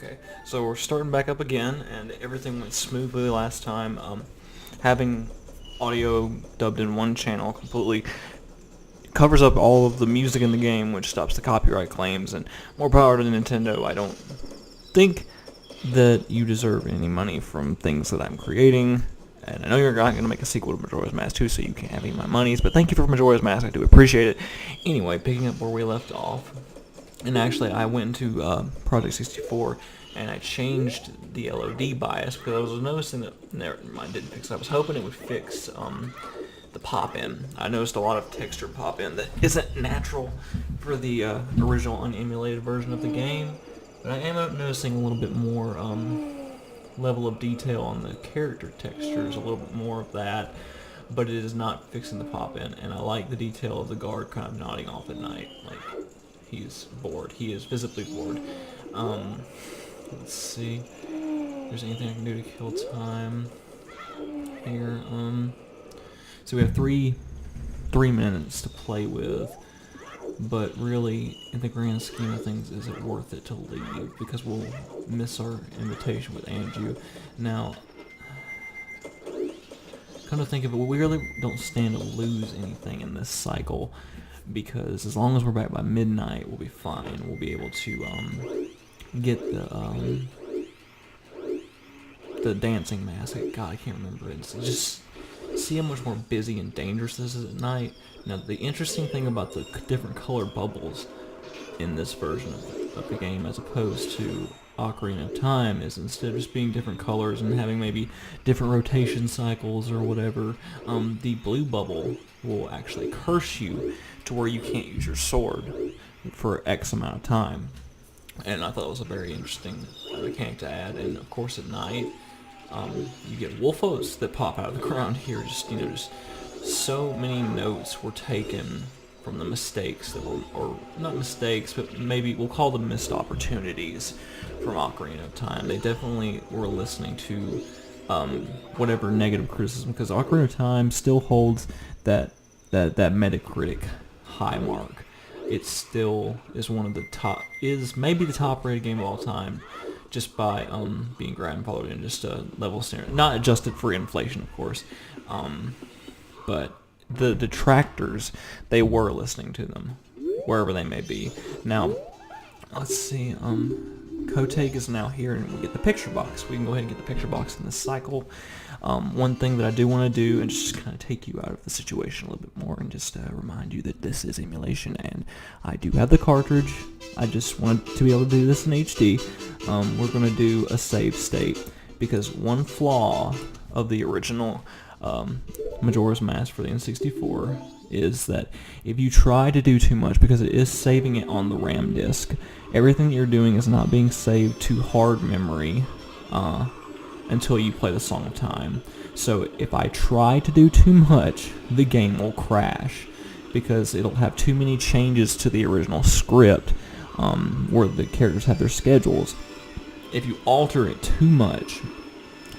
Okay, so we're starting back up again, and everything went smoothly last time. Having audio dubbed in one channel completely covers up all of the music in the game, which stops the copyright claims, and more power to Nintendo. I don't think that you deserve any money from things that I'm creating, and I know you're not going to make a sequel to Majora's Mask 2, so you can't have any of my monies, but thank you for Majora's Mask, I do appreciate it. Anyway, picking up where we left off. And actually, I went into Project 64, and I changed the LOD bias because I was noticing that, never mind, didn't fix it. I was hoping it would fix the pop-in. I noticed a lot of texture pop-in that isn't natural for the original unemulated version of the game, but I am noticing a little bit more level of detail on the character textures, a little bit more of that, but it is not fixing the pop-in, and I like the detail of the guard kind of nodding off at night, like he's bored. He is visibly bored. Let's see if there's anything I can do to kill time here. So we have three minutes to play with, but really, in the grand scheme of things, is it worth it to leave? Because we'll miss our invitation with Andrew. Now, come to think of it, we really don't stand to lose anything in this cycle, because as long as we're back by midnight, we'll be fine. We'll be able to get the dancing mask. God, I can't remember it. It's just see how much more busy and dangerous this is at night. Now, the interesting thing about the different color bubbles in this version of the game, as opposed to Ocarina of Time, is instead of just being different colors and having maybe different rotation cycles or whatever, the blue bubble will actually curse you to where you can't use your sword for X amount of time. And I thought it was a very interesting mechanic to add. And of course at night, you get wolfos that pop out of the ground here. Just so many notes were taken from the mistakes that were, or not mistakes, but maybe we'll call them missed opportunities from Ocarina of Time. They definitely were listening to whatever negative criticism, because Ocarina of Time still holds that Metacritic high mark. It still is one of the top, is maybe the top rated game of all time, just by being grandfathered in just a level standard, not adjusted for inflation, of course. But the detractors, they were listening to them, wherever they may be. Now, let's see, Kotake is now here, and we get the picture box. We can go ahead and get the picture box in this cycle. One thing that I do want to do, and just kind of take you out of the situation a little bit more, and just remind you that this is emulation, and I do have the cartridge. I just wanted to be able to do this in HD. We're going to do a save state, because one flaw of the original Majora's Mask for the N64 is that if you try to do too much, because it is saving it on the RAM disk, everything that you're doing is not being saved to hard memory until you play the Song of Time. So if I try to do too much, the game will crash, because it'll have too many changes to the original script where the characters have their schedules. If you alter it too much,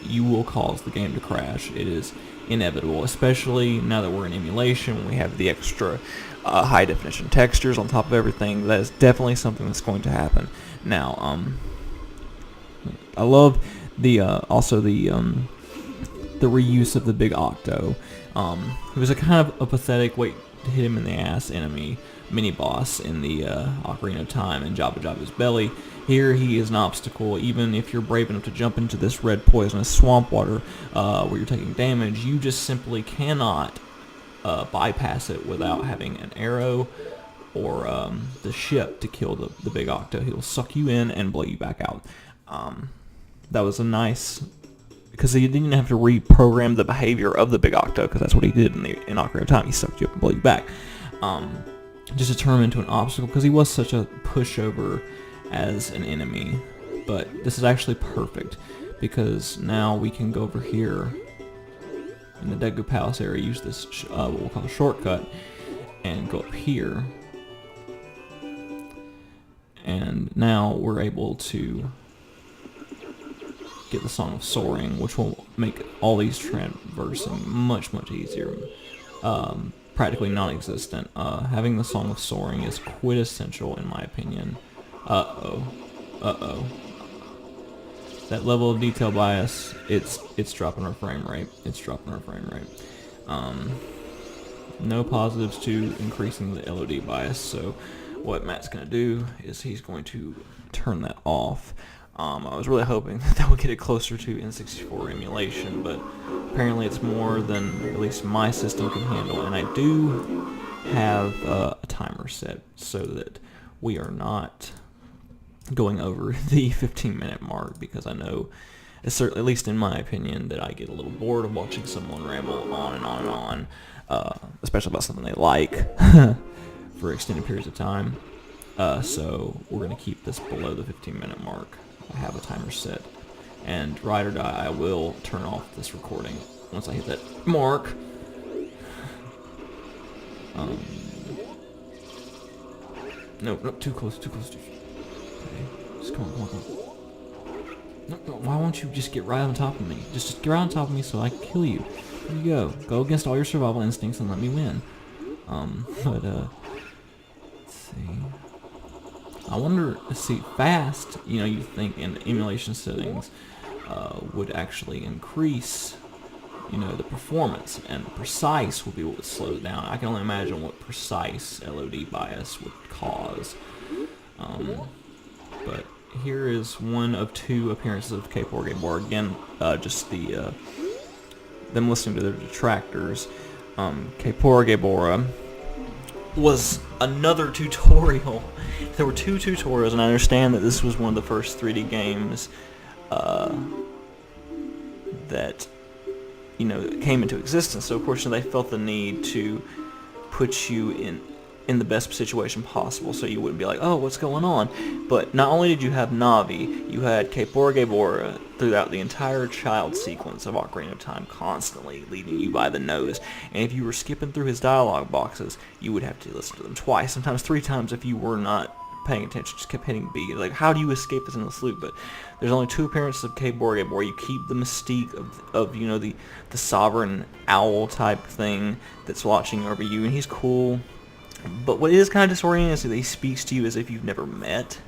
you will cause the game to crash. It is inevitable, especially now that we're in emulation, when we have the extra high definition textures on top of everything. That is definitely something that's going to happen. Now, I love the also the reuse of the big Octo. It was a kind of a pathetic way to hit him in the ass enemy mini boss in the Ocarina of Time and Jabba Jabba's belly. Here he is an obstacle. Even if you're brave enough to jump into this red poisonous swamp water where you're taking damage, you just simply cannot bypass it without having an arrow or the ship to kill the big Octo. He'll suck you in and blow you back out. That was a nice, because he didn't have to reprogram the behavior of the big Octo, because that's what he did in Ocarina of Time. He sucked you up and blew you back. Just to turn him into an obstacle, because he was such a pushover as an enemy. But this is actually perfect, because now we can go over here in the Deku Palace area, use this what we'll call a shortcut, and go up here, and now we're able to get the Song of Soaring, which will make all these traversing much easier. Practically non-existent. Having the Song of Soaring is quintessential in my opinion. Uh-oh. that level of detail bias, it's dropping our frame rate. It's dropping our frame rate. No positives to increasing the LOD bias. So what Matt's going to do is he's going to turn that off. I was really hoping that would get it closer to N64 emulation, but apparently it's more than at least my system can handle. And I do have a timer set so that we are not going over the 15-minute mark, because I know, certainly, at least in my opinion, that I get a little bored of watching someone ramble on and on and on, especially about something they like for extended periods of time. So we're going to keep this below the 15-minute mark. I have a timer set, and ride or die, I will turn off this recording once I hit that mark. No, too close. Okay, just come on. No, why won't you just get right on top of me? Just get right on top of me so I can kill you. There you go. Go against all your survival instincts and let me win. Let's see. I wonder, fast, you think in emulation settings would actually increase, the performance, and precise would be what would slow it down. I can only imagine what precise LOD bias would cause. But here is one of two appearances of K4Gabor. Again, just them listening to their detractors. K4Gabor was another tutorial. There were two tutorials, and I understand that this was one of the first 3D games that came into existence. So of course they felt the need to put you in the best situation possible, so you wouldn't be like, oh, what's going on? But not only did you have Navi, you had K4Gabor throughout the entire child sequence of Ocarina of Time, constantly leading you by the nose. And if you were skipping through his dialogue boxes, you would have to listen to them twice, sometimes 3 times if you were not paying attention, just kept hitting B. Like, how do you escape this endless loop? But there's only 2 appearances of K4Gabor. You keep the mystique of the sovereign owl type thing that's watching over you, and he's cool. But what is kind of disorienting is that he speaks to you as if you've never met.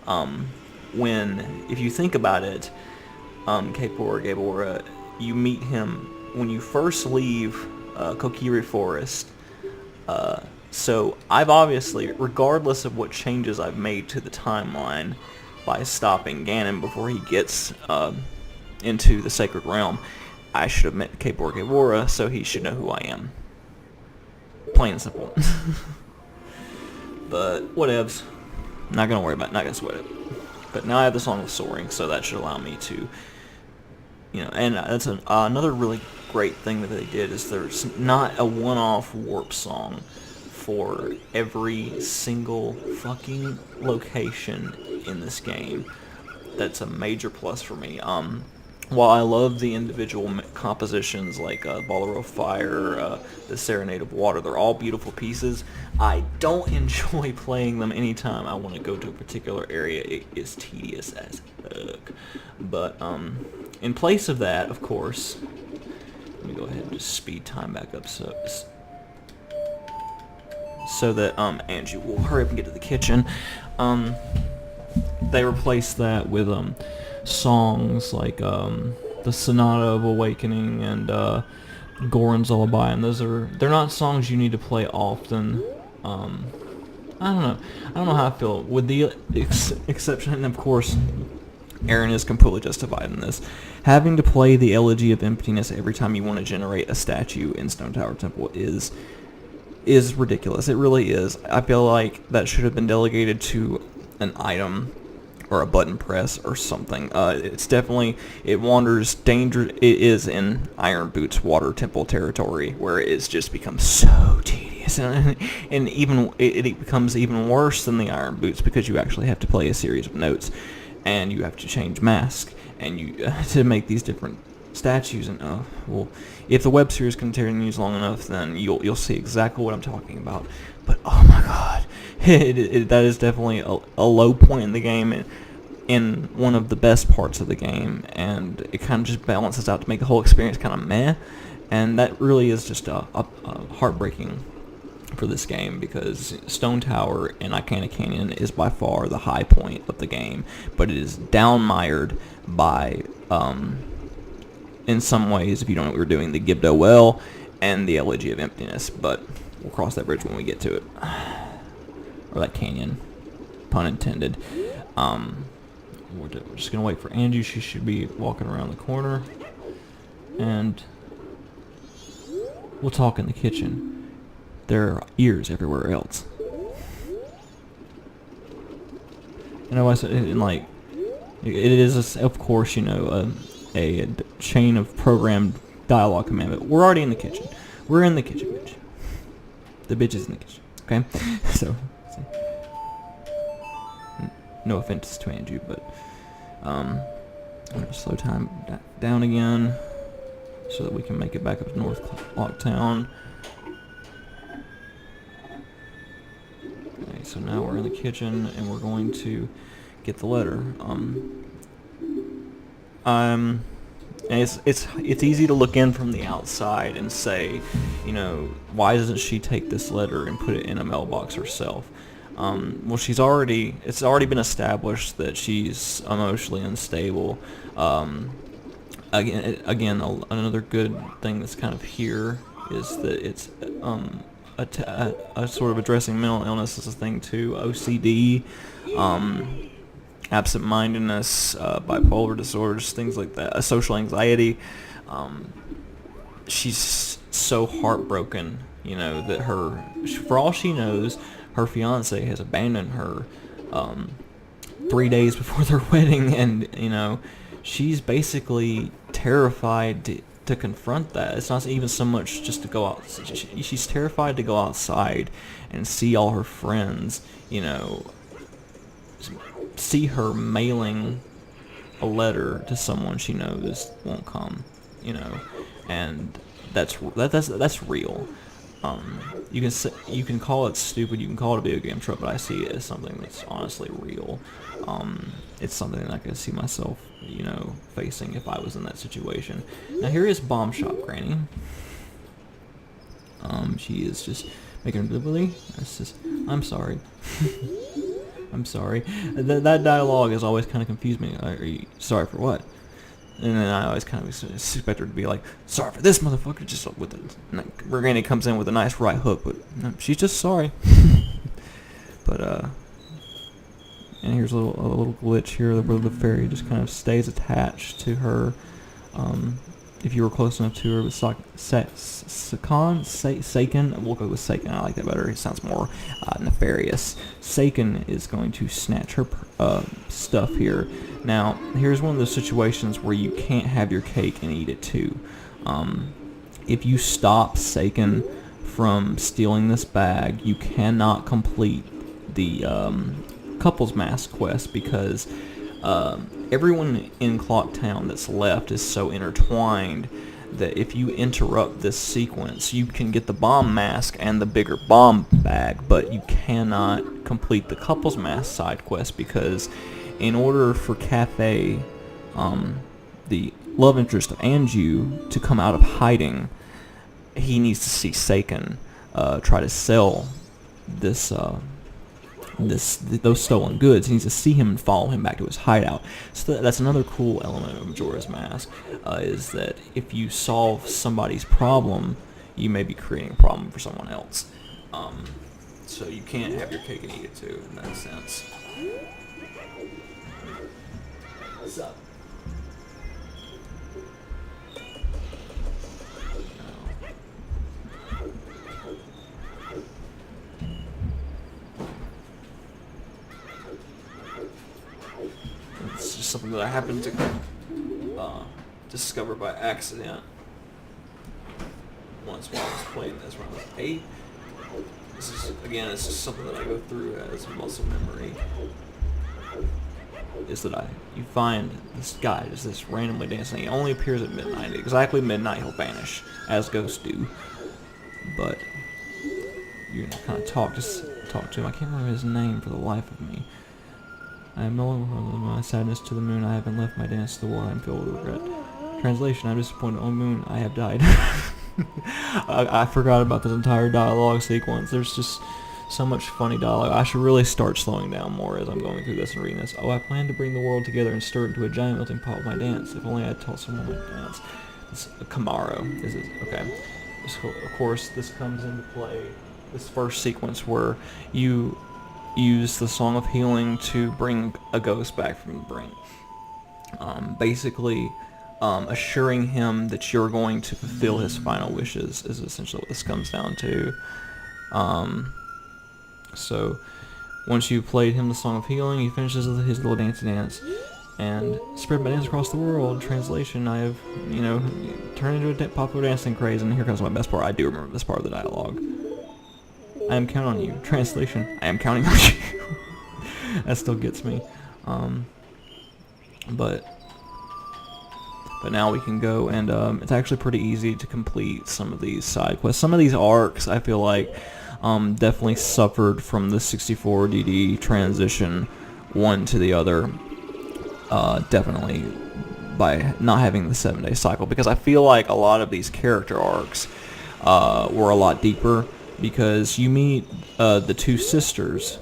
If you think about it, K4Gabor, you meet him when you first leave Kokiri Forest. So I've obviously, regardless of what changes I've made to the timeline by stopping Ganon before he gets into the Sacred Realm, I should have met K4Gabor, so he should know who I am. Plain and simple. But whatevs. Not gonna worry about it, not gonna sweat it. But now I have the song with soaring, so that should allow me to, and that's another really great thing that they did, is there's not a one-off warp song for every single fucking location in this game. That's a major plus for me. While I love the individual compositions like Ball of Fire, the Serenade of Water, they're all beautiful pieces, I don't enjoy playing them anytime I want to go to a particular area. It is tedious as fuck. But in place of that, of course, let me go ahead and just speed time back up so that Angie will hurry up and get to the kitchen. They replaced that with songs like the Sonata of Awakening and Goron's Lullaby, and they're not songs you need to play often. I don't know how I feel, with the exception, and of course Aaron is completely justified in this, having to play the Elegy of Emptiness every time you want to generate a statue in Stone Tower Temple is ridiculous. It really is. I feel like that should have been delegated to an item or a button press or something. It's definitely, it wanders it is in Iron Boots Water Temple territory, where it's just becomes so tedious, and even it becomes even worse than the Iron Boots, because you actually have to play a series of notes, and you have to change mask, and you to make these different statues. And well, if the web series continues long enough, then you'll see exactly what I'm talking about. But oh my god, that is definitely a low point in the game, and in one of the best parts of the game, and it kind of just balances out to make the whole experience kind of meh, and that really is just a heartbreaking for this game, because Stone Tower in Icana Canyon is by far the high point of the game, but it is downmired by, in some ways, if you don't know what we're doing, the Gibdo Well and the Elegy of Emptiness, but we'll cross that bridge when we get to it. Or that canyon, pun intended. We're just going to wait for Angie. She should be walking around the corner, and we'll talk in the kitchen. There are ears everywhere else. You know, like, it is, of course, you know, a chain of programmed dialogue command, but we're already in the kitchen. We're in the kitchen, bitch. The bitch is in the kitchen, okay? So, no offense to Andrew, but I'm going to slow time down again so that we can make it back up to North Locktown. Okay, so now we're in the kitchen and we're going to get the letter. And it's easy to look in from the outside and say, you know, why doesn't she take this letter and put it in a mailbox herself? Well, it's already been established that she's emotionally unstable. Again, another good thing that's kind of here is that it's a sort of addressing mental illness as a thing too. OCD, absent-mindedness, bipolar disorders, things like that, social anxiety. She's so heartbroken, you know, that for all she knows, her fiance has abandoned her 3 days before their wedding, and, you know, she's basically terrified to confront that. It's not even so much just to go out. She's terrified to go outside and see all her friends, you know, see her mailing a letter to someone she knows won't come, you know, and that's real. You can call it stupid, you can call it a video game trope, but I see it as something that's honestly real. It's something that I could see myself, you know, facing if I was in that situation. Now here is Bomb Shop Granny. She is just making a delivery. It's just, I'm sorry. I'm sorry. That dialogue has always kind of confused me. Are you sorry for what? And then I always kind of expect her to be like, sorry for this motherfucker, just with Granny comes in with a nice right hook, but no, she's just sorry. But and here's a little glitch here where the fairy just kind of stays attached to her. If you were close enough to her, with Seiken, we'll go with Seiken. I like that better. It sounds more nefarious. Seiken is going to snatch her stuff here. Now, here's one of those situations where you can't have your cake and eat it too. If you stop Seiken from stealing this bag, you cannot complete the couples mask quest, because everyone in Clock Town that's left is so intertwined that if you interrupt this sequence, you can get the bomb mask and the bigger bomb bag, but you cannot complete the couples mask side quest, because in order for Cathay, the love interest of Anju, to come out of hiding, he needs to see Seiken try to sell those stolen goods. He needs to see him and follow him back to his hideout. So that's another cool element of Majora's Mask, is that if you solve somebody's problem, you may be creating a problem for someone else. So you can't have your cake and eat it too, in that sense. What's up? It's just something that I happened to discover by accident once while I was playing this when I was 8. This is, again, it's just something that I go through as muscle memory. Is that you find this guy just this randomly dancing. He only appears at midnight. Exactly midnight, he'll vanish, as ghosts do. But you're gonna kind of talk to him. I can't remember his name for the life of me. I am no longer my sadness to the moon. I haven't left my dance to the war. I am filled with regret. Translation: I'm disappointed. Oh moon, I have died. I forgot about this entire dialogue sequence. There's just so much funny dialogue. I should really start slowing down more as I'm going through this and reading this. Oh, I plan to bring the world together and stir it into a giant melting pot with my dance. If only I had taught someone my dance. It's Camaro. This is okay. So, of course, this comes into play. This first sequence where you use the Song of Healing to bring a ghost back from the brink. Basically, assuring him that you're going to fulfill his final wishes is essentially what this comes down to. So, once you've played him the Song of Healing, he finishes his little dancey dance, and spread my dance across the world. Translation: I have, turned into a popular dancing craze, and here comes my best part. I do remember this part of the dialogue. I am counting on you. Translation: I am counting on you. That still gets me. But now we can go, and it's actually pretty easy to complete some of these side quests. Some of these arcs, I feel like, definitely suffered from the 64DD transition one to the other. Definitely by not having the 7-day cycle, because I feel like a lot of these character arcs were a lot deeper, because you meet the two sisters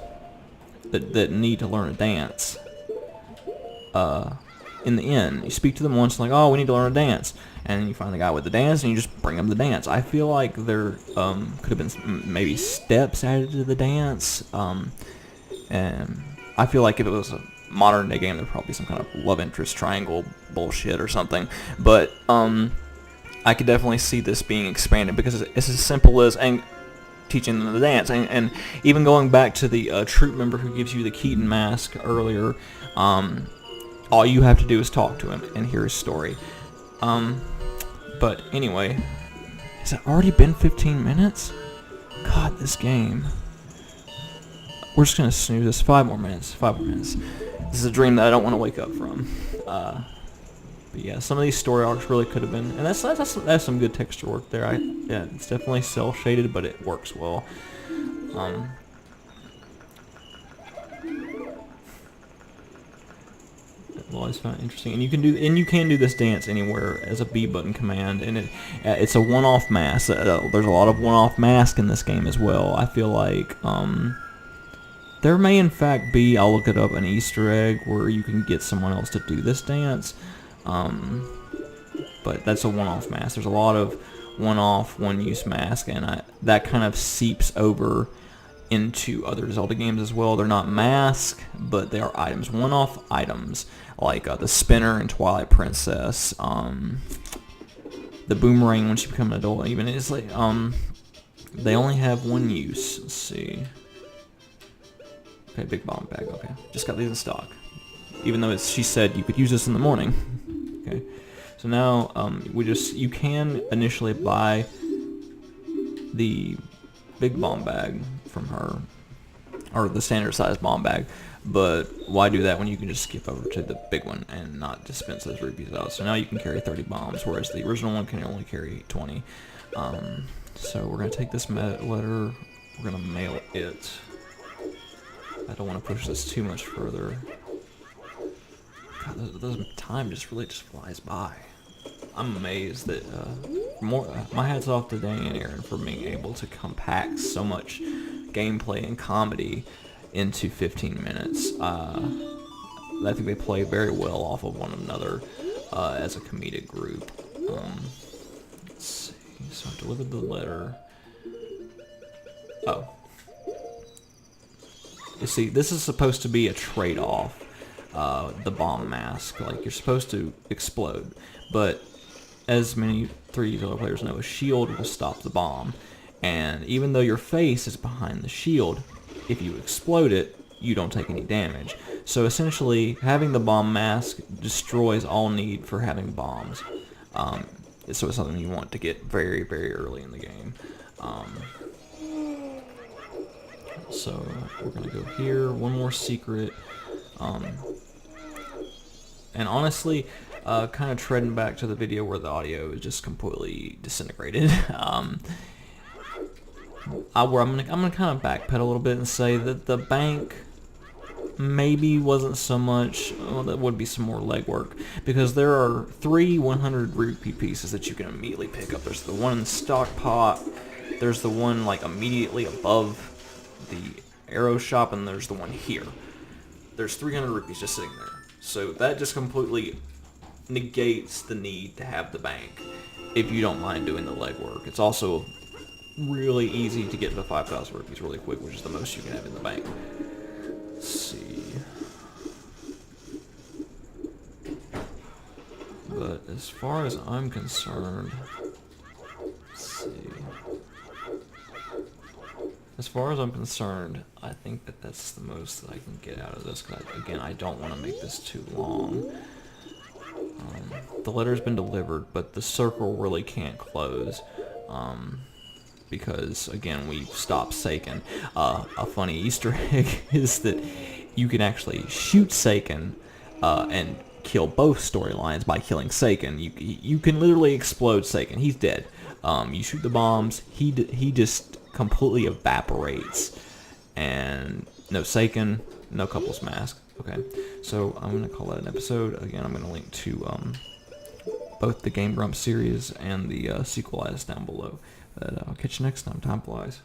that need to learn a dance. In the inn, you speak to them once, like, oh, we need to learn a dance, and you find the guy with the dance, and you just bring him the dance. I feel like there could have been maybe steps added to the dance, and I feel like if it was a modern day game, there'd probably be some kind of love interest triangle bullshit or something, but I could definitely see this being expanded, because it's as simple as teaching them the dance, and even going back to the troop member who gives you the Keaton mask earlier. All you have to do is talk to him and hear his story. But anyway, has it already been 15 minutes? God, this game. We're just gonna snooze this. 5 more minutes. 5 more minutes. This is a dream that I don't want to wake up from. But yeah, some of these story arcs really could have been, and that's some good texture work there. Yeah, it's definitely cel shaded, but it works well. I've always found it interesting, and you can do this dance anywhere as a B button command, and it's a one-off mask. There's a lot of one-off mask in this game as well. I feel like there may in fact be, I'll look it up, an Easter egg where you can get someone else to do this dance, but that's a one-off mask. There's a lot of one-off, one-use mask, and that kind of seeps over into other Zelda games as well. They're not masks, but they are items, one-off items, like the spinner in Twilight Princess, the boomerang when you become an adult. Even it's like they only have one use. Let's see. Okay, big bomb bag. Okay, just got these in stock. Even though she said you could use this in the morning. Okay, so now you can initially buy the big bomb bag from her, or the standard size bomb bag, but why do that when you can just skip over to the big one and not dispense those rupees out? So now you can carry 30 bombs, whereas the original one can only carry 20. So we're going to take this letter, we're going to mail it. I don't want to push this too much further. God, the time really just flies by. I'm amazed that my hat's off to Danny and Aaron for being able to compact so much gameplay and comedy into 15 minutes. I think they play very well off of one another as a comedic group. Let's see. So I've delivered the letter. Oh. You see, this is supposed to be a trade-off. The bomb mask, like, you're supposed to explode, but as many 3D Zelda players know, a shield will stop the bomb, and even though your face is behind the shield, if you explode it, you don't take any damage. So essentially, having the bomb mask destroys all need for having bombs. So it's something you want to get very, very early in the game. So we're gonna go here, one more secret. And honestly, kind of treading back to the video where the audio is just completely disintegrated. I'm gonna kind of backpedal a little bit and say that the bank maybe wasn't so much. Well, that would be some more legwork, because there are 3 100 rupee pieces that you can immediately pick up. There's the one in the stock pot, there's the one like immediately above the arrow shop, and there's the one here. There's 300 rupees just sitting there. So that just completely negates the need to have the bank if you don't mind doing the legwork. It's also really easy to get to 5,000 rupees really quick, which is the most you can have in the bank. Let's see. But as far as I'm concerned, let's see. As far as I'm concerned, I think that that's the most that I can get out of this, because again, I don't want to make this too long. The letter's been delivered, but the circle really can't close, because again, we've stopped Seiken. A funny Easter egg is that you can actually shoot Seiken and kill both storylines by killing Seiken. You can literally explode Seiken. He's dead. You shoot the bombs, he just completely evaporates. And no Seiken, no couples mask. Okay, so I'm gonna call that an episode. Again, I'm gonna link to both the Game Grumps series and the sequel as down below. But I'll catch you next time. Time flies.